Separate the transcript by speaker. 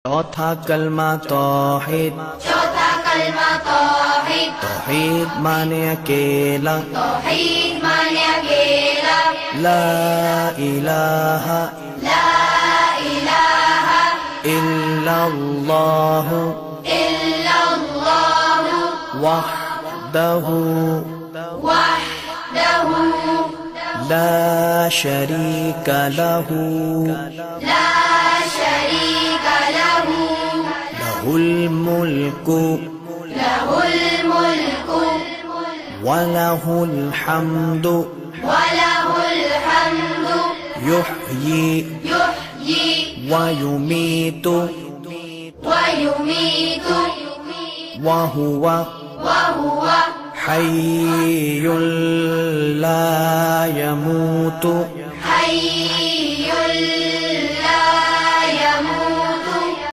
Speaker 1: چوتھا کلمہ توحید،
Speaker 2: چوتھا کلمہ توحید،
Speaker 1: توحید مانے اکیلا،
Speaker 2: توحید مانے اکیلا،
Speaker 1: لا الہ
Speaker 2: لا الہ
Speaker 1: الا اللہ
Speaker 2: الا اللہ
Speaker 1: وحدہ
Speaker 2: وحدہ
Speaker 1: لا شریک لہ
Speaker 2: لا شریک لہ
Speaker 1: لہ الملک
Speaker 2: لہ الملک
Speaker 1: وَلَهُ الْحَمْدُ
Speaker 2: وَلَهُ الْحَمْدُ
Speaker 1: يُحْيِي
Speaker 2: يحيي
Speaker 1: وَيُمِيتُ
Speaker 2: ويميت
Speaker 1: وَهُوَ
Speaker 2: وهو
Speaker 1: حَيٌّ لَا يَمُوتُ
Speaker 2: حي